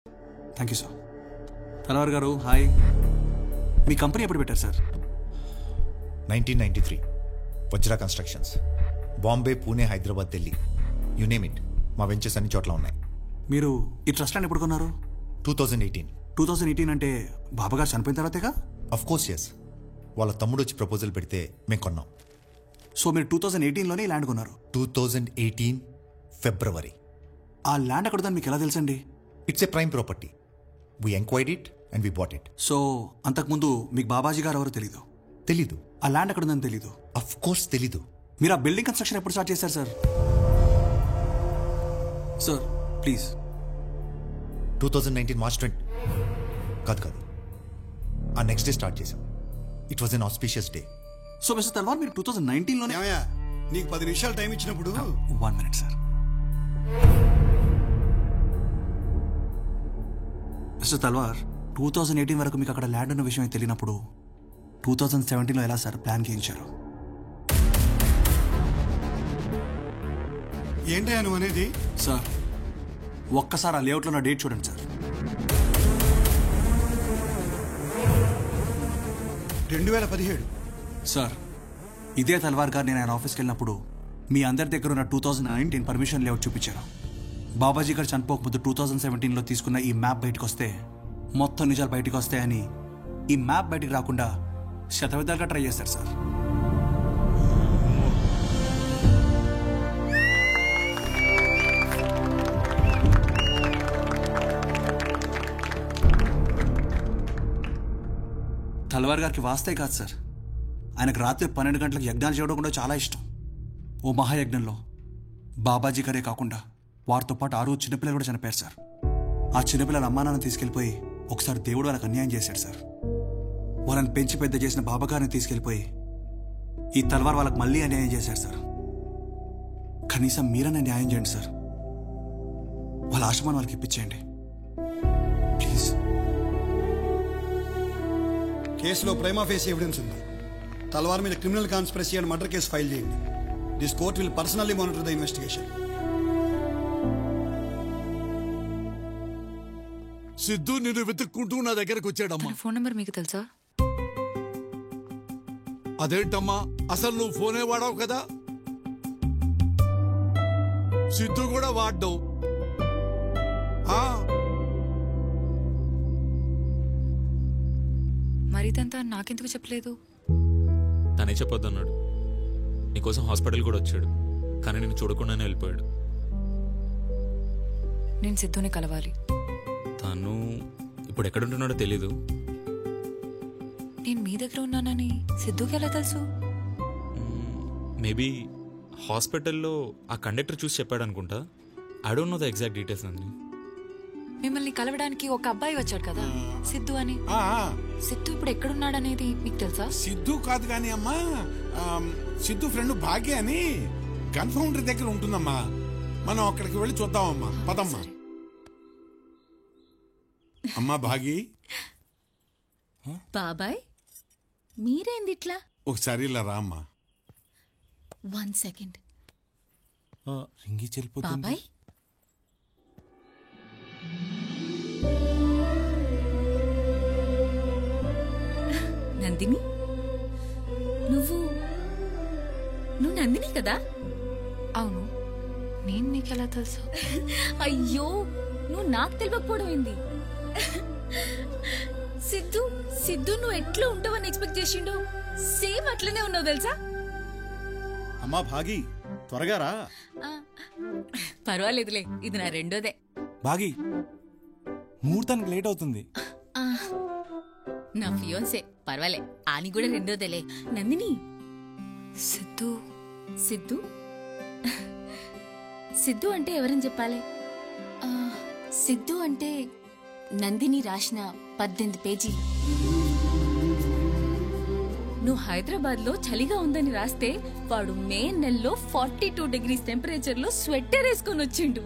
Thank you sir. Talwar గారు hi. మీ company ఎప్పుడు పెట్టారు sir? 1993 Vajra constructions. Bombay, Pune, Hyderabad, Delhi, you name it, మా వెంచర్స్ అన్ని చోట్ల ఉన్నాయి. మీరు ఈ ట్రస్ట్ ల్యాండ్ ఎప్పుడు కొన్నారు? 2018. 2018 అంటే బాబాగారు చనిపోయిన తర్వాతేగా? Of course yes. వాళ్ళ తమ్ముడు వచ్చి ప్రపోజల్ పెడితే మేము కొన్నాం. సో మీరు 2018లోనే ఈ ల్యాండ్ కొన్నారు? 2018 ఫిబ్రవరి. ఆ ల్యాండ్ ఎక్కడుందని మీకు ఎలా తెలుసండి? It's a prime property. We enquired it and we bought it. So అంతకుముందు మీకు బాబాజీ గారు ఎవరో తెలీదు? తెలీదు. ఆ ల్యాండ్ ఎక్కడుందని తెలీదు? అఫ్ కోర్స్ తెలీదు. మీరు ఆ బిల్డింగ్ కన్స్ట్రక్షన్ ఎప్పుడు స్టార్ట్ చేశారు సార్? Sir please. 2019 మార్చ్ 20 కాదు, ఆ నెక్స్ట్ డే స్టార్ట్ చేసాం. It was an auspicious day. So mister Talwar మీరు 2019లోనే? నీకు 10 నిమిషాలు టైం ఇచ్చినప్పుడు 1 minute సార్. మిస్టర్ తల్వార్ 2018 వరకు మీకు అక్కడ ల్యాండ్ ఉన్న విషయం తెలియనప్పుడు 2017లో ఎలా సార్ ప్లాన్ గీయించారు? ఏంటయ్యా నువ్వు అనేది? సార్ ఒక్కసారి ఆ లేఅవుట్లో ఉన్న డేట్ చూడండి సార్. 2017. సార్ ఇదే తల్వార్ గారు నేను ఆయన ఆఫీస్కి వెళ్ళినప్పుడు మీ అందరి దగ్గర ఉన్న 2019 పర్మిషన్ లేఅవుట్ చూపించారు. బాబాజీ గారు చనిపోకముందు 2017లో తీసుకున్న ఈ మ్యాప్ బయటకు వస్తే మొత్తం నిజాలు బయటకు వస్తాయని ఈ మ్యాప్ బయటకు రాకుండా శతవిధాలుగా ట్రై చేస్తారు సార్. తల్వార్ గారికి వాస్తే కాదు సార్, ఆయనకు రాత్రి 12 గంటలకు యజ్ఞాలు చేయడం కూడా చాలా ఇష్టం. ఓ మహాయజ్ఞంలో బాబాజీ గారే కాకుండా వారితో పాటు 6 చిన్నపిల్లలు కూడా చనిపోయారు సార్. ఆ చిన్నపిల్లల అమ్మానాన్ని తీసుకెళ్ళిపోయి ఒకసారి దేవుడు వాళ్ళకి అన్యాయం చేశాడు సార్. వాళ్ళని పెంచి పెద్ద చేసిన బాబాగారిని తీసుకెళ్ళిపోయి ఈ తల్వార్ వాళ్ళకి మళ్ళీ అన్యాయం చేశారు సార్. కనీసం మీరన్నా న్యాయం చేయండి సార్. వాళ్ళ ఆశ్రమాన్ని వాళ్ళకి ఇప్పించేయండి ప్లీజ్. కేసులో ప్రైమా ఫేస్ ఎవిడెన్స్ ఉంది. తల్వార్ మీద criminal conspiracy and murder case file చేయండి. This court will personally monitor the investigation. Sidhu నిన్ను వెతుక్కుంటూ నా దగ్గరకు వచ్చాడమ్మా. ఫోన్ నెంబర్ మీకు తెలుసా? అదేంటమ్మా, అసలు నువ్వు ఫోనే వాడావు కదా? సిద్ధు కూడా వాడ్డావు. మరిదంతా నాకెందుకు చెప్పలేదు? తనే చెప్పొద్దన్నాడు. నీకోసం హాస్పిటల్ కూడా వచ్చాడు, కానీ నేను చూడకుండానే వెళ్ళిపోయాడు. నేను సిద్ధుని కలవాలి. తను ఇప్పుడు ఎక్కడుంటున్నాడో తెలీదు. నేను మీ దగ్గర ఉన్నానని సిద్ధుకి ఎలా తెలుసు? మేబీ హాస్పిటల్లో ఆ కండక్టర్ చూసి చెప్పాడు అనుకుంటా. I don't know the exact details అండి. మిమ్మల్ని కలవడానికి ఒక అబ్బాయి వచ్చాడు కదా, సిద్ధు అని. సిద్ధు ఇప్పుడు ఎక్కడున్నాడనేది మీకు తెలుసా? సిద్ధు కాదు కానీ అమ్మా, సిద్ధు ఫ్రెండ్ భాగ్య అని గన్ ఫౌండరీ దగ్గర ఉంటుందమ్మా. మనం అక్కడికి వెళ్ళి చూద్దామమ్మా, పదమ్మా. అమ్మా భాగి. బాబాయ్ మీరేంది ఇట్లా? ఒకసారి ఇలా రా అమ్మా. 1 సెకండ్. రింగి చెల్లిపోతుంది. బాబాయ్ నందిని, నువ్వు నందిని కదా? అవును. నేను నీకెలా తెలుసు? అయ్యో, నువ్వు నాకు తెలియకపోవడం ఏంది? సిద్ధు నువ్వు ఎట్లా ఉంటావని ఎక్స్పెక్ట్ చేసిండు, సేమ్ అట్లనే ఉన్నావు తెలుసా? అమ్మా భాగి, త్వరగా రా. పర్వాలేదులే, ఇది నా రెండోదే. బాగి, ముహూర్తానికి లేట్ అవుతుంది. నా ఫియోన్సే, పర్వాలే, ఆని కూడా రెండోదేలే. నందిని. సిద్ధు సిద్ధు సిద్ధు అంటే ఎవరని చెప్పాలి? సిద్ధు అంటే నందిని రాసిన 18 పేజీలు. నువ్వు హైదరాబాద్ లో చలిగా ఉందని రాస్తే వాడు మే నెలలో 42 degrees టెంపరేచర్ లో స్వెట్టర్ వేసుకొని వచ్చిండు.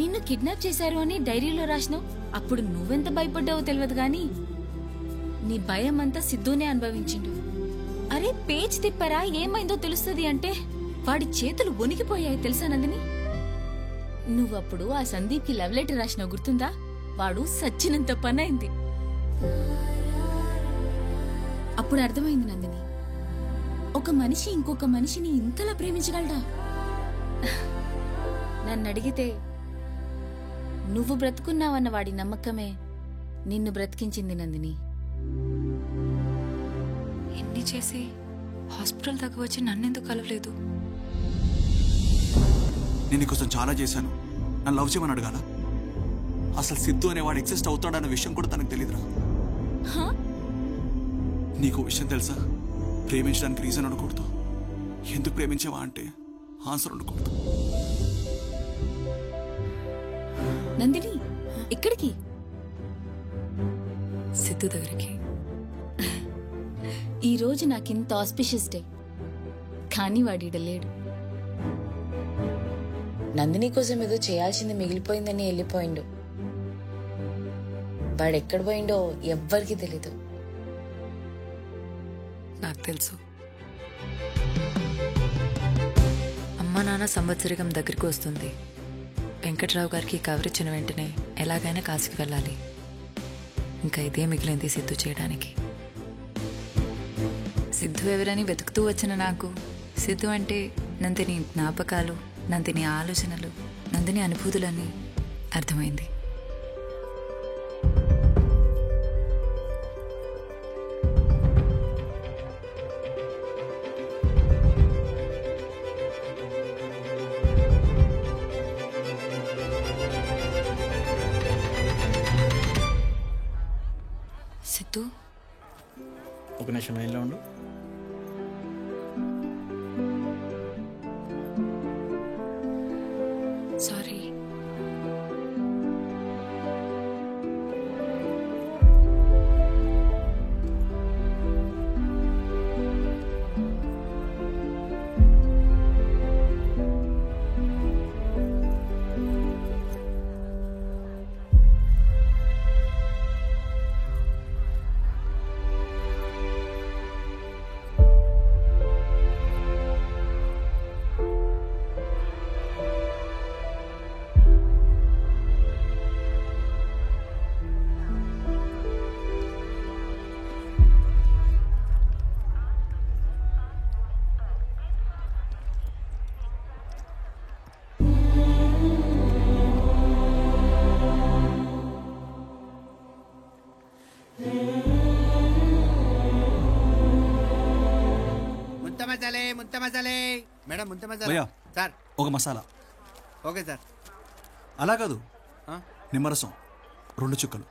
నిన్ను కిడ్నాప్ చేశారు అని డైరీలో రాసినావు. అప్పుడు నువ్వెంత భయపడ్డావో తెలియదు గాని నీ భయం అంతా సిద్ధునే అనుభవించిండు. అరే పేజ్ తిప్పరా, ఏమైందో తెలుస్తుంది అంటే వాడి చేతులు వణికిపోయాయి తెలుసా నందిని? నువ్వప్పుడు ఆ సందీప్ కి లవ్ లెటర్ రాసినావు, గుర్తుందా? వాడు సచ్చినంత పని అయింది. అప్పుడు అర్థమైంది నందిని, ఒక మనిషి ఇంకొక మనిషిని ఇంతలా ప్రేమించగలడా? నన్ను అడిగితే నువ్వు బ్రతుకున్నావన్న వాడి నమ్మకమే నిన్ను బ్రతికించింది నందిని. ఎన్ని చేసి హాస్పిటల్ దాకా వచ్చి నన్నెందుకు కలవలేదు? నేను నీకోసం చాలా చేశాను, నన్ను లవ్ చేయమని అడగాల? అసలు సిద్ధు అనేవాడు ఎగ్జిస్ట్ అవుతాడన్న విషయం కూడా తనకు తెలియదురా. నీకు విషయం తెలుసా? ప్రేమించడానికి రీజన్ ఉండకూడదు, ఎందుకు ప్రేమించావా అంటే ఆన్సర్ ఉండకూడదు. నందిని ఇక్కడికి? సిద్ధు దగ్గరికి. ఈ రోజు నాకింత ఆస్పిషియస్ డే, కానీ వాడిడ లేడు. నందిని కోసం ఏదో చేయాల్సింది మిగిలిపోయిందని వెళ్ళిపోయిండు. వాడెక్కడ పోయిండో ఎవ్వరికి తెలీదు. నాకు తెలుసు. అమ్మ నాన్న సంవత్సరికం దగ్గరికి వస్తుంది. వెంకట్రావు గారికి కవర్ ఇచ్చిన వెంటనే ఎలాగైనా కాశీకి వెళ్ళాలి. ఇంకా ఇదే మిగిలింది సిద్ధు చేయడానికి. సిద్ధు ఎవరని వెతుకుతూ వచ్చిన నాకు సిద్ధు అంటే నందిని జ్ఞాపకాలు, నందిని ఆలోచనలు, నందిని అనుభూతులని అర్థమైంది. సిద్ధు, ఒక నిమిషం లైన్లో ఉండు. సారీ. భయ్యా, ఒక మసాలా. Okay sir. అలా కాదు, నిమ్మరసం 2 చుక్కలు.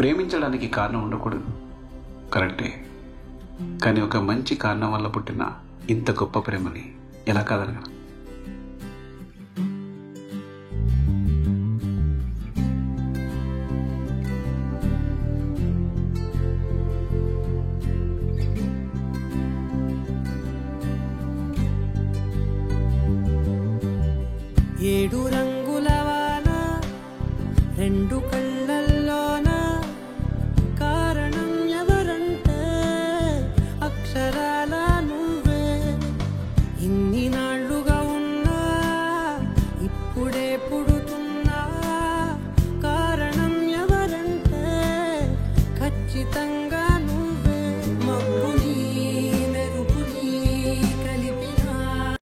ప్రేమించడానికి కారణం ఉండకూడదు, కరెక్టే. కానీ ఒక మంచి కారణం వల్ల పుట్టిన ఇంత గొప్ప ప్రేమని ఎలా కాదనగలం? ఏడు రంగుల వాన రెండు కళ్ళల్లోన కారణం ఎవరంటే అక్షరాల నువ్వే. ఇన్ని నాళ్ళుగా ఉన్నా ఇప్పుడే పుడుతున్నా కారణం ఎవరంటే ఖచ్చితంగా